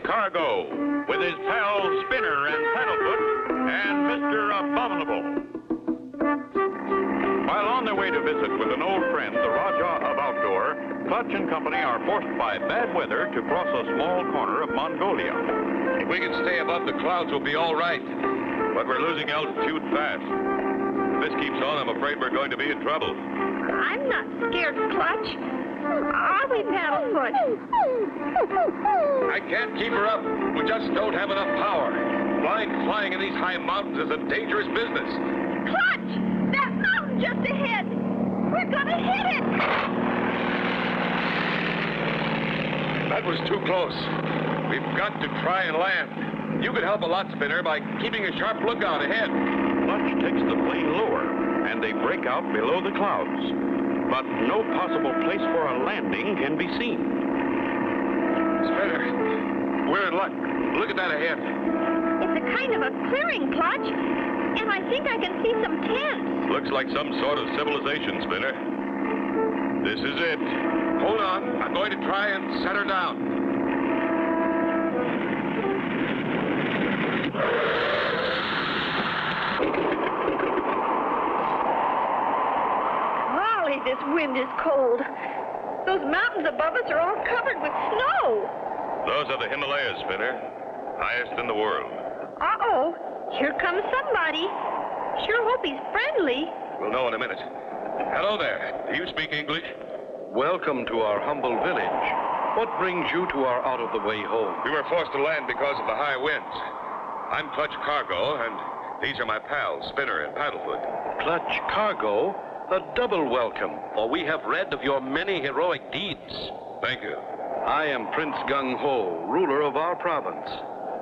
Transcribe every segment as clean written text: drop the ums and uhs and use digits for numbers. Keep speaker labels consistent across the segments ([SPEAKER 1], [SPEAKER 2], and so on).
[SPEAKER 1] Cargo, with his pals Spinner and Paddlefoot, and Mr. Abominable. While on their way to visit with an old friend, the Rajah of Outdoor, Clutch and Company are forced by bad weather to cross a small corner of Mongolia.
[SPEAKER 2] If we can stay above the clouds, we'll be all right.
[SPEAKER 1] But we're losing altitude fast. If this keeps on, I'm afraid we're going to be in trouble.
[SPEAKER 3] I'm not scared, Clutch. Are we, Paddlefoot?
[SPEAKER 2] I can't keep her up. We just don't have enough power. Flying in these high mountains is a dangerous business.
[SPEAKER 3] Clutch! That mountain just ahead! We're gonna hit it!
[SPEAKER 2] That was too close. We've got to try and land. You could help a lot, Spinner, by keeping a sharp lookout ahead.
[SPEAKER 1] Clutch takes the plane lower, and they break out below the clouds. But no possible place for a landing can be seen.
[SPEAKER 2] Spinner, we're in luck. Look at that ahead.
[SPEAKER 3] It's a kind of a clearing, Clutch, and I think I can see some tents.
[SPEAKER 1] Looks like some sort of civilization, Spinner. This is it.
[SPEAKER 2] Hold on. I'm going to try and set her down.
[SPEAKER 3] This wind is cold. Those mountains above us are all covered with snow.
[SPEAKER 1] Those are the Himalayas, Spinner. Highest in the world.
[SPEAKER 3] Uh-oh. Here comes somebody. Sure hope he's friendly.
[SPEAKER 2] We'll know in a minute. Hello there. Do you speak English?
[SPEAKER 4] Welcome to our humble village. What brings you to our out-of-the-way home?
[SPEAKER 2] We were forced to land because of the high winds. I'm Clutch Cargo, and these are my pals, Spinner and Paddlefoot.
[SPEAKER 4] Clutch Cargo? A double welcome, for we have read of your many heroic deeds.
[SPEAKER 2] Thank you.
[SPEAKER 4] I am Prince Gung Ho, ruler of our province.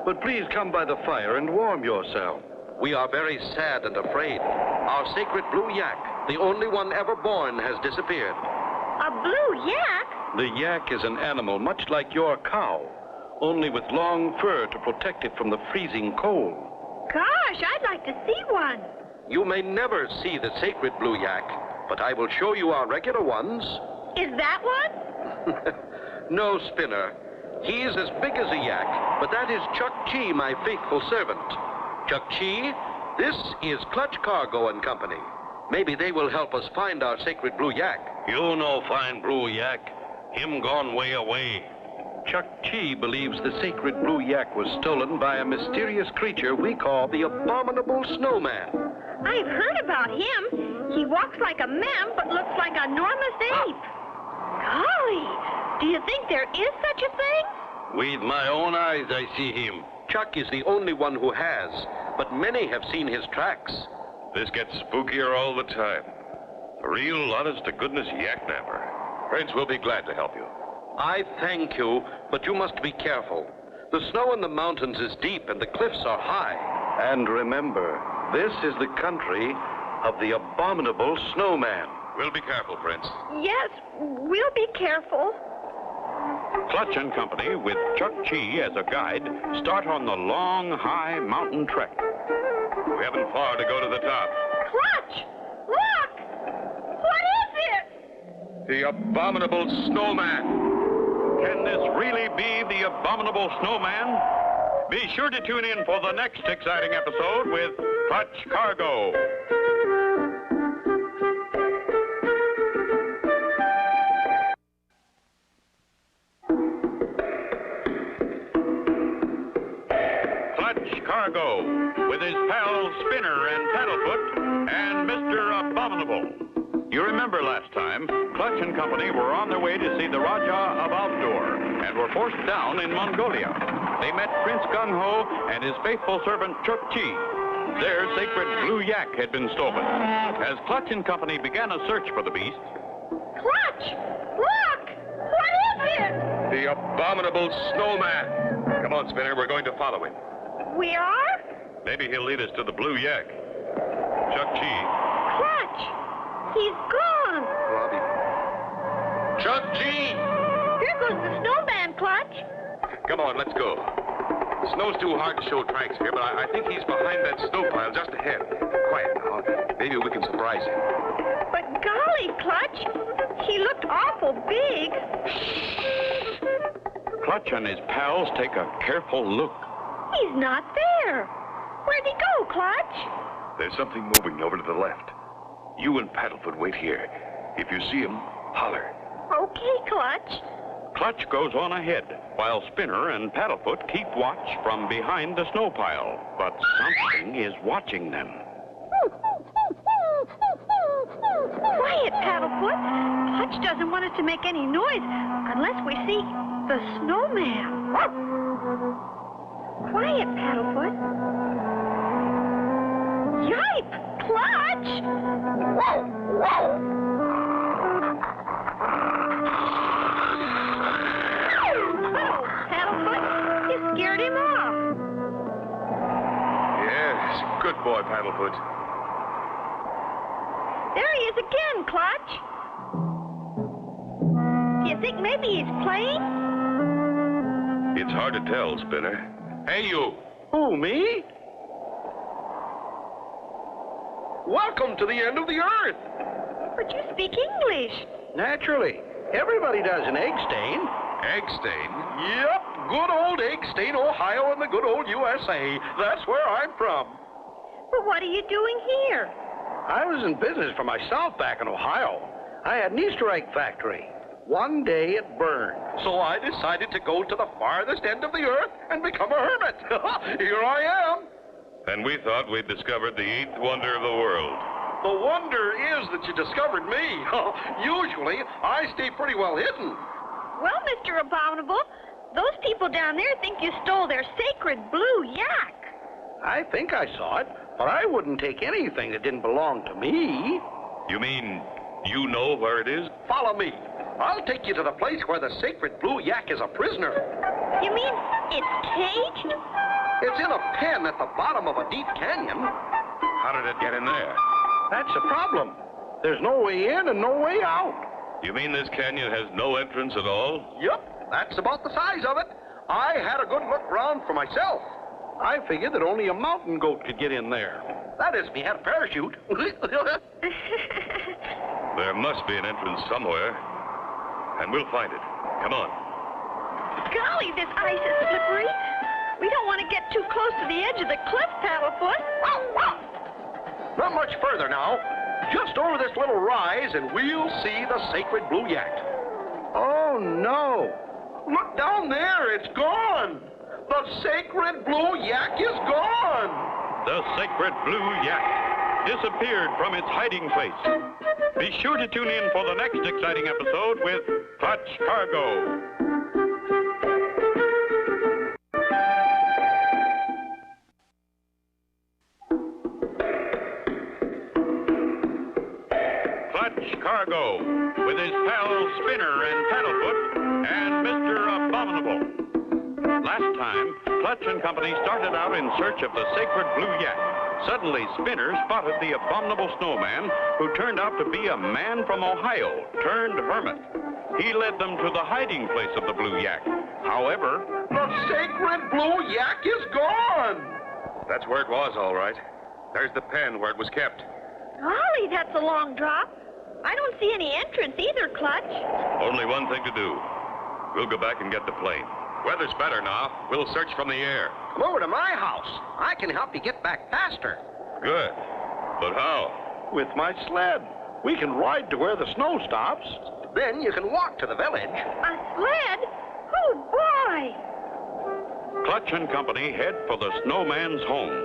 [SPEAKER 4] But please come by the fire and warm yourself. We are very sad and afraid. Our sacred blue yak, the only one ever born, has disappeared.
[SPEAKER 3] A blue yak?
[SPEAKER 4] The yak is an animal much like your cow, only with long fur to protect it from the freezing cold.
[SPEAKER 3] Gosh, I'd like to see one.
[SPEAKER 4] You may never see the sacred blue yak, but I will show you our regular ones.
[SPEAKER 3] Is that one?
[SPEAKER 4] No, Spinner. He is as big as a yak, but that is Chuck Chi, my faithful servant. Chuck Chi, this is Clutch Cargo and Company. Maybe they will help us find our sacred blue yak.
[SPEAKER 1] You know fine blue yak. Him gone way away.
[SPEAKER 4] Chuck Chi believes the sacred blue yak was stolen by a mysterious creature we call the Abominable Snowman.
[SPEAKER 3] I've heard about him. He walks like a man, but looks like an enormous ape. Golly, do you think there is such a thing?
[SPEAKER 4] With my own eyes, I see him. Chuck is the only one who has, but many have seen his tracks.
[SPEAKER 1] This gets spookier all the time. A real honest-to-goodness yak-napper.
[SPEAKER 2] Prince, we'll be glad to help you.
[SPEAKER 4] I thank you, but you must be careful. The snow in the mountains is deep and the cliffs are high. And remember, this is the country of the Abominable Snowman.
[SPEAKER 2] We'll be careful, Prince.
[SPEAKER 3] Yes, we'll be careful.
[SPEAKER 1] Clutch and Company, with Chuck Chi as a guide, start on the long, high mountain trek. We haven't far to go to the top.
[SPEAKER 3] Clutch! Look! What is it?
[SPEAKER 2] The Abominable Snowman.
[SPEAKER 1] Can this really be the Abominable Snowman? Be sure to tune in for the next exciting episode with Clutch Cargo. Clutch Cargo, with his pals Spinner and Paddlefoot, and Mr. Abominable. You remember last time, Clutch and Company were on their way to see the Rajah of Outdoor and were forced down in Mongolia. They met Prince Gung Ho and his faithful servant Chuck Chi. Their sacred blue yak had been stolen. As Clutch and Company began a search for the beast...
[SPEAKER 3] Clutch! Look! What is it?
[SPEAKER 2] The Abominable Snowman. Come on, Spinner, we're going to follow him.
[SPEAKER 3] We are?
[SPEAKER 1] Maybe he'll lead us to the blue yak. Chuck Chi.
[SPEAKER 3] Clutch! He's gone.
[SPEAKER 2] Chuck Chi!
[SPEAKER 3] Here goes the snowman, Clutch.
[SPEAKER 2] Come on, let's go. The snow's too hard to show tracks here, but I think he's behind that snow pile just ahead. Quiet now. Maybe we can surprise him.
[SPEAKER 3] But golly, Clutch, he looked awful big.
[SPEAKER 1] Clutch and his pals take a careful look.
[SPEAKER 3] He's not there. Where'd he go, Clutch?
[SPEAKER 2] There's something moving over to the left. You and Paddlefoot wait here. If you see him, holler.
[SPEAKER 3] Okay, Clutch.
[SPEAKER 1] Clutch goes on ahead, while Spinner and Paddlefoot keep watch from behind the snow pile. But something is watching them.
[SPEAKER 3] Quiet, Paddlefoot. Clutch doesn't want us to make any noise unless we see the snowman. Quiet, Paddlefoot. Yipe! Clutch! Oh, Paddlefoot, you scared him off.
[SPEAKER 2] Yes, good boy, Paddlefoot.
[SPEAKER 3] There he is again, Clutch. Do you think maybe he's playing?
[SPEAKER 2] It's hard to tell, Spinner. Hey, you.
[SPEAKER 4] Who, me? Welcome to the end of the earth.
[SPEAKER 3] But you speak English.
[SPEAKER 4] Naturally. Everybody does an egg stain.
[SPEAKER 2] Egg stain?
[SPEAKER 4] Yep, good old Egg Stain, Ohio, and the good old USA. That's where I'm from.
[SPEAKER 3] But what are you doing here?
[SPEAKER 4] I was in business for myself back in Ohio. I had an Easter egg factory. One day it burned. So I decided to go to the farthest end of the earth and become a hermit. Here I am.
[SPEAKER 2] And we thought we'd discovered the 8th wonder of the world.
[SPEAKER 4] The wonder is that you discovered me. Usually, I stay pretty well hidden.
[SPEAKER 3] Well, Mr. Abominable, those people down there think you stole their sacred blue yak.
[SPEAKER 4] I think I saw it, but I wouldn't take anything that didn't belong to me.
[SPEAKER 2] You mean you know where it is?
[SPEAKER 4] Follow me. I'll take you to the place where the sacred blue yak is a prisoner.
[SPEAKER 3] You mean it's caged?
[SPEAKER 4] It's in a pen at the bottom of a deep canyon.
[SPEAKER 2] How did it get in there?
[SPEAKER 4] That's the problem. There's no way in and no way out.
[SPEAKER 2] You mean this canyon has no entrance at all?
[SPEAKER 4] Yep, that's about the size of it. I had a good look round for myself. I figured that only a mountain goat could get in there. That is, if he had a parachute.
[SPEAKER 2] There must be an entrance somewhere. And we'll find it. Come on.
[SPEAKER 3] Golly, this ice is slippery. We don't want to get too close to the edge of the cliff, Paddlefoot.
[SPEAKER 4] Not much further now. Just over this little rise, and we'll see the sacred blue yak. Oh, no. Look down there. It's gone. The sacred blue yak is gone.
[SPEAKER 1] The sacred blue yak disappeared from its hiding place. Be sure to tune in for the next exciting episode with Clutch Cargo. Clutch Cargo, with his pals Spinner and Paddlefoot and Mr. Abominable. Last time, Clutch and company started out in search of the sacred blue yak. Suddenly, Spinner spotted the abominable snowman, who turned out to be a man from Ohio, turned hermit. He led them to the hiding place of the blue yak. However,
[SPEAKER 4] the sacred blue yak is gone.
[SPEAKER 2] That's where it was, all right. There's the pen where it was kept.
[SPEAKER 3] Golly, that's a long drop. I don't see any entrance either, Clutch.
[SPEAKER 2] Only one thing to do. We'll go back and get the plane. Weather's better now. We'll search from the air.
[SPEAKER 4] Come over to my house. I can help you get back faster.
[SPEAKER 2] Good. But how?
[SPEAKER 4] With my sled. We can ride to where the snow stops. Then you can walk to the village.
[SPEAKER 3] A sled? Oh, boy!
[SPEAKER 1] Clutch and company head for the snowman's home.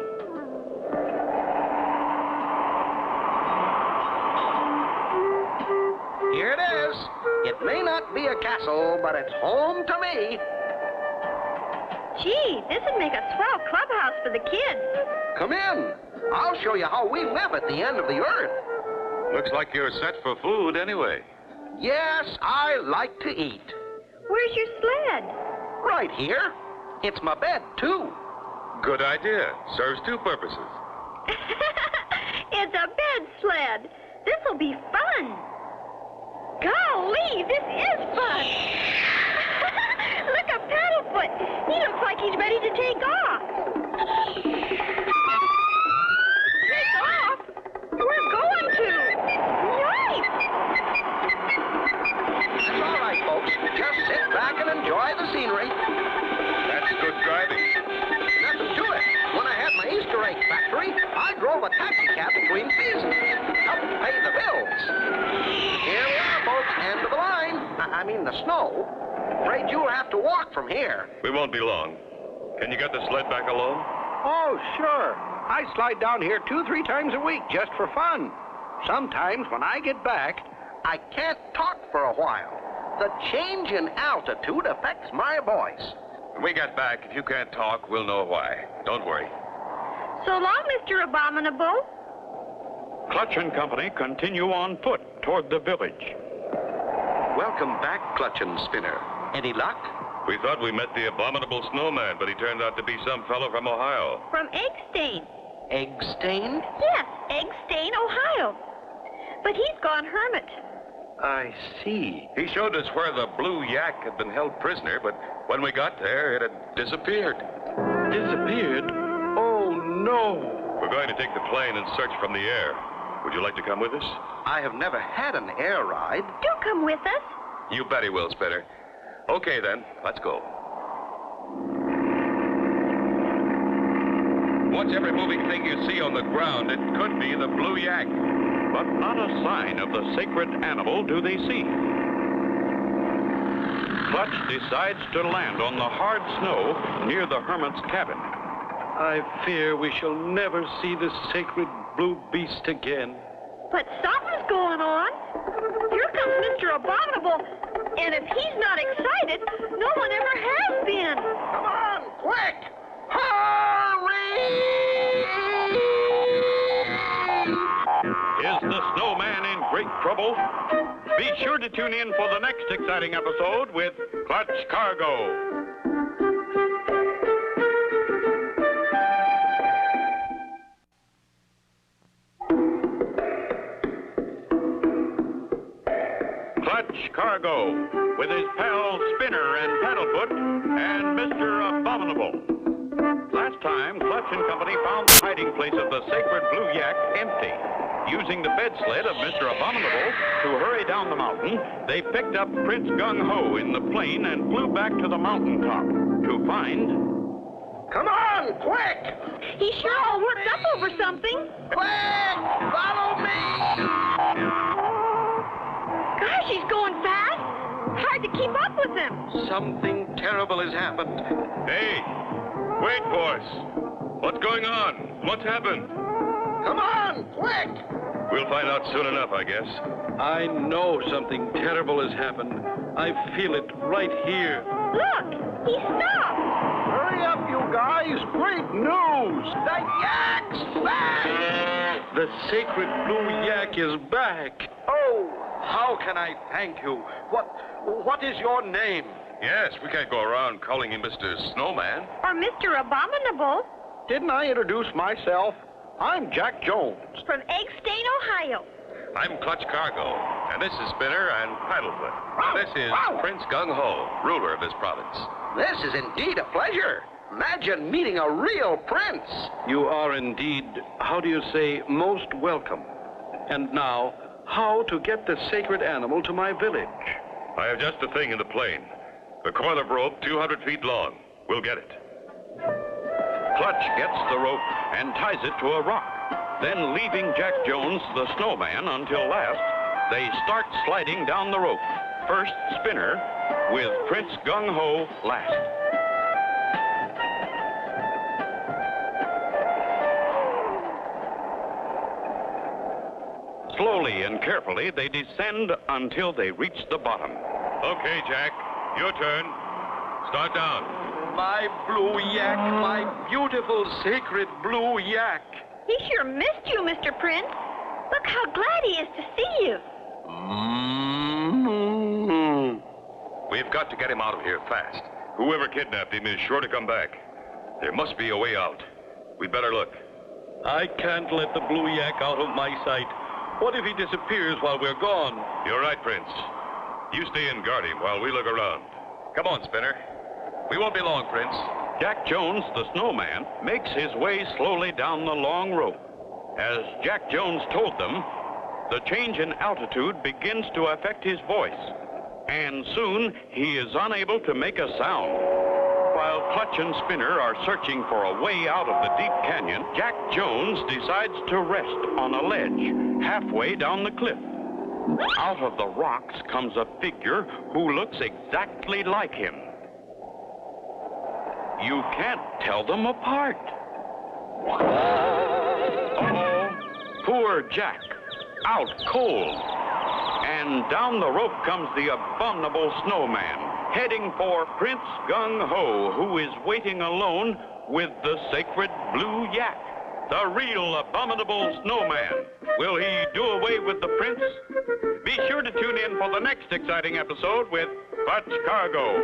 [SPEAKER 4] Here it is. It may not be a castle, but it's home to me.
[SPEAKER 3] Gee, this would make a swell clubhouse for the kids.
[SPEAKER 4] Come in. I'll show you how we live at the end of the earth.
[SPEAKER 2] Looks like you're set for food anyway.
[SPEAKER 4] Yes, I like to eat.
[SPEAKER 3] Where's your sled?
[SPEAKER 4] Right here. It's my bed, too.
[SPEAKER 2] Good idea. Serves two purposes.
[SPEAKER 3] It's a bed sled. This'll be fun. Golly, this is fun. Look at Paddlefoot. He looks like he's ready to take off. Take off? We're going to. Yikes!
[SPEAKER 4] That's all right, folks. Just sit back and enjoy the scenery. between seasons. Help pay the bills. Here we are, folks. End of the line. I mean the snow. Afraid you'll have to walk from here.
[SPEAKER 2] We won't be long. Can you get the sled back alone?
[SPEAKER 5] Oh, sure. I slide down here 2-3 times a week just for fun. Sometimes when I get back,
[SPEAKER 4] I can't talk for a while. The change in altitude affects my voice.
[SPEAKER 2] When we get back, if you can't talk, we'll know why. Don't worry.
[SPEAKER 3] So long, Mr. Abominable.
[SPEAKER 1] Clutch and Company continue on foot toward the village.
[SPEAKER 4] Welcome back, Clutch and Spinner. Any luck?
[SPEAKER 2] We thought we met the abominable snowman, but he turned out to be some fellow from Ohio.
[SPEAKER 3] From Egg Stain.
[SPEAKER 4] Egg stain?
[SPEAKER 3] Yes, Egg Stain, Ohio. But he's gone hermit.
[SPEAKER 5] I see.
[SPEAKER 2] He showed us where the blue yak had been held prisoner, but when we got there, it had disappeared.
[SPEAKER 5] Disappeared? Oh, no.
[SPEAKER 2] We're going to take the plane and search from the air. Would you like to come with us?
[SPEAKER 4] I have never had an air ride.
[SPEAKER 3] Do come with us.
[SPEAKER 2] You bet he will, Spinner. Okay, then. Let's go. Watch every moving thing you see on the ground. It could be the blue yak.
[SPEAKER 1] But not a sign of the sacred animal do they see. Clutch decides to land on the hard snow near the hermit's cabin.
[SPEAKER 5] I fear we shall never see the sacred blue beast again.
[SPEAKER 3] But something's going on. Here comes Mr. Abominable. And if he's not excited, no one ever has been.
[SPEAKER 4] Come on, quick! Hurry!
[SPEAKER 1] Is the snowman in great trouble? Be sure to tune in for the next exciting episode with Clutch Cargo. Clutch Cargo, with his pals Spinner and Paddlefoot and Mr. Abominable. Last time, Clutch and Company found the hiding place of the sacred blue yak empty. Using the bed sled of Mr. Abominable to hurry down the mountain, they picked up Prince Gung Ho in the plane and flew back to the mountaintop to find...
[SPEAKER 4] Come on, quick!
[SPEAKER 3] He's sure all worked up over something.
[SPEAKER 4] Quick! Follow me!
[SPEAKER 3] Gosh, he's going fast. Hard to keep up with him.
[SPEAKER 4] Something terrible has happened.
[SPEAKER 2] Hey! Wait, boys. What's going on? What's happened?
[SPEAKER 4] Come on, quick!
[SPEAKER 2] We'll find out soon enough, I guess.
[SPEAKER 5] I know something terrible has happened. I feel it right here.
[SPEAKER 3] Look, he stopped.
[SPEAKER 5] Hurry up, you guys. Great news.
[SPEAKER 4] The yak's back!
[SPEAKER 5] The sacred blue yak is back. Oh, how can I thank you? What is your name?
[SPEAKER 2] Yes, we can't go around calling him Mr. Snowman.
[SPEAKER 3] Or Mr. Abominable.
[SPEAKER 5] Didn't I introduce myself? I'm Jack Jones.
[SPEAKER 3] From Egg Stain, Ohio.
[SPEAKER 2] I'm Clutch Cargo, and this is Spinner and Paddlefoot. And this is Prince Gung Ho, ruler of this province.
[SPEAKER 4] This is indeed a pleasure. Imagine meeting a real prince.
[SPEAKER 5] You are indeed, how do you say, most welcome. And now, how to get the sacred animal to my village?
[SPEAKER 2] I have just the thing in the plane. A coil of rope 200 feet long. We'll get it.
[SPEAKER 1] Clutch gets the rope and ties it to a rock. Then, leaving Jack Jones, the snowman, until last, they start sliding down the rope. First, Spinner, with Prince Gung Ho last. Slowly and carefully, they descend until they reach the bottom.
[SPEAKER 2] Okay, Jack. Your turn. Start down.
[SPEAKER 5] My blue yak, my beautiful sacred blue yak.
[SPEAKER 3] He sure missed you, Mr. Prince. Look how glad he is to see you.
[SPEAKER 2] We've got to get him out of here fast. Whoever kidnapped him is sure to come back. There must be a way out. We'd better look.
[SPEAKER 5] I can't let the blue yak out of my sight. What if he disappears while we're gone?
[SPEAKER 2] You're right, Prince. You stay and guard him while we look around. Come on, Spinner. We won't be long, Prince.
[SPEAKER 1] Jack Jones, the snowman, makes his way slowly down the long rope. As Jack Jones told them, the change in altitude begins to affect his voice, and soon he is unable to make a sound. While Clutch and Spinner are searching for a way out of the deep canyon, Jack Jones decides to rest on a ledge halfway down the cliff. Out of the rocks comes a figure who looks exactly like him. You can't tell them apart. Uh-oh, poor Jack, out cold. And down the rope comes the Abominable Snowman, heading for Prince Gung Ho, who is waiting alone with the sacred blue yak, the real Abominable Snowman. Will he do away with the prince? Be sure to tune in for the next exciting episode with Clutch Cargo.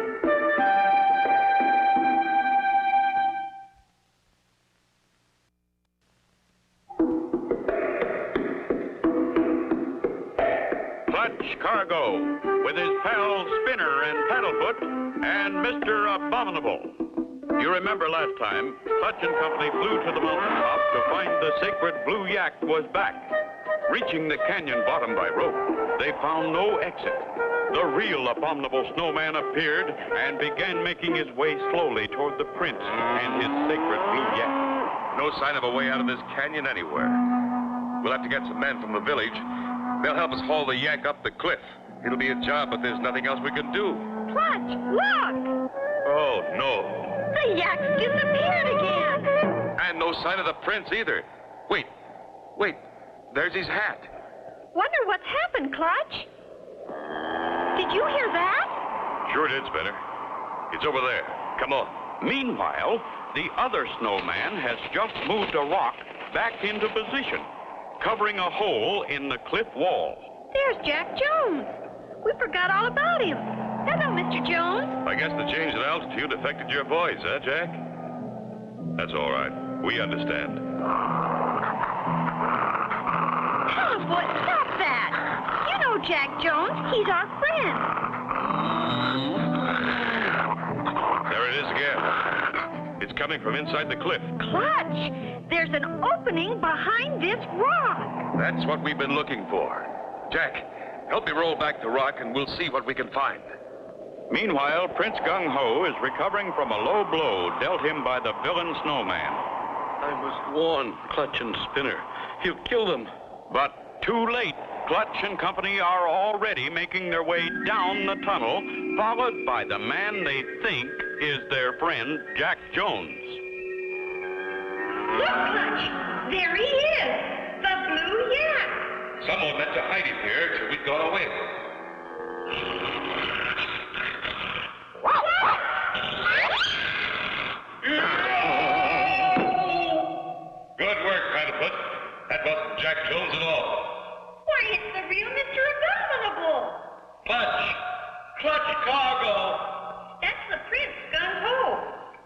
[SPEAKER 1] Clutch Cargo, with his pals Spinner and Paddlefoot and Mr. Abominable. You remember last time, Clutch and Company flew to the mountaintop to find the sacred blue yak was back. Reaching the canyon bottom by rope, they found no exit. The real Abominable Snowman appeared and began making his way slowly toward the prince and his sacred blue yak.
[SPEAKER 2] No sign of a way out of this canyon anywhere. We'll have to get some men from the village. They'll help us haul the yak up the cliff. It'll be a job, but there's nothing else we can do.
[SPEAKER 3] Clutch, look!
[SPEAKER 2] Oh, no.
[SPEAKER 3] The yak's disappeared again.
[SPEAKER 2] And no sign of the prince either. Wait. There's his hat.
[SPEAKER 3] Wonder what's happened, Clutch? Did you hear that?
[SPEAKER 2] Sure did, Spinner. It's over there. Come on.
[SPEAKER 1] Meanwhile, the other snowman has just moved a rock back into position, covering a hole in the cliff wall.
[SPEAKER 3] There's Jack Jones. We forgot all about him. Hello, Mr. Jones.
[SPEAKER 2] I guess the change in altitude affected your voice, huh, Jack? That's all right. We understand.
[SPEAKER 3] Paddlefoot, stop that. You know Jack Jones. He's our friend.
[SPEAKER 2] There it is again. It's coming from inside the cliff.
[SPEAKER 3] Clutch, there's an opening behind this rock.
[SPEAKER 2] That's what we've been looking for. Jack, help me roll back the rock and we'll see what we can find.
[SPEAKER 1] Meanwhile, Prince Gung Ho is recovering from a low blow dealt him by the villain snowman.
[SPEAKER 5] I must warn Clutch and Spinner. He'll kill them.
[SPEAKER 1] But too late. Clutch and Company are already making their way down the tunnel, followed by the man they think is their friend, Jack Jones.
[SPEAKER 3] Look, Clutch, there he is, the blue yak.
[SPEAKER 2] Someone meant to hide him here till we'd gone away. Good work, Paddlefoot. That wasn't Jack Jones at all.
[SPEAKER 3] Why, it's the real Mr. Abominable.
[SPEAKER 4] Clutch Cargo.
[SPEAKER 3] That's the Prince Gung Ho.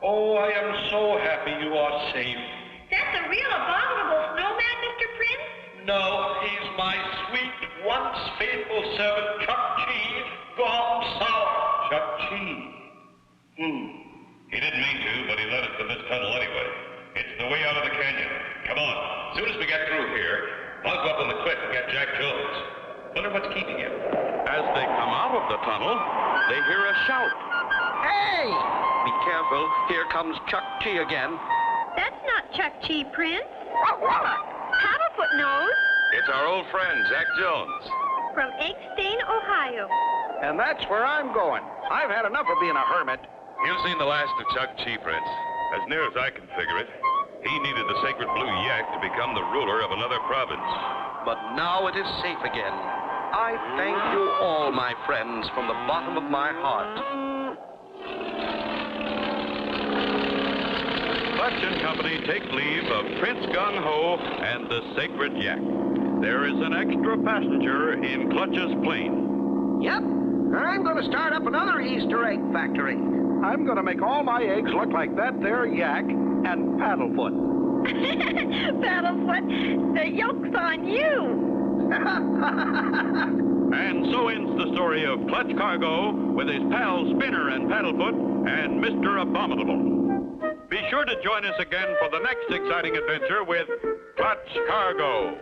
[SPEAKER 5] Oh, I am so happy you are safe.
[SPEAKER 3] That's the real Abominable Snowman, Mr. Prince?
[SPEAKER 4] No, he's my sweet, once faithful servant, Chuck Chi, gone sour.
[SPEAKER 2] Chuck Chi. He didn't mean to, but he led us to this tunnel anyway. It's the way out of the canyon. Come on. As soon as we get through here, I'll go up on the cliff and get Jack Jones. Wonder what's keeping him.
[SPEAKER 1] As they come out of the tunnel, they hear a shout.
[SPEAKER 4] Hey! Be careful. Here comes Chuck Chi again.
[SPEAKER 3] That's not Chuck Chi, Prince. Paddlefoot knows.
[SPEAKER 2] It's our old friend, Jack Jones.
[SPEAKER 3] From Eggstain, Ohio.
[SPEAKER 5] And that's where I'm going. I've had enough of being a hermit.
[SPEAKER 2] You've seen the last of Chuck Chi, Prince. As near as I can figure it, he needed the sacred blue yak to become the ruler of another province.
[SPEAKER 4] But now it is safe again. I thank you all, my friends, from the bottom of my heart.
[SPEAKER 1] Clutch and Company take leave of Prince Gung Ho and the sacred yak. There is an extra passenger in Clutch's plane.
[SPEAKER 6] Yep, I'm going to start up another Easter egg factory.
[SPEAKER 5] I'm going to make all my eggs look like that there yak and Paddlefoot.
[SPEAKER 3] Paddlefoot, the yoke's on you.
[SPEAKER 1] And so ends the story of Clutch Cargo with his pals Spinner and Paddlefoot and Mr. Abominable. Be sure to join us again for the next exciting adventure with Clutch Cargo.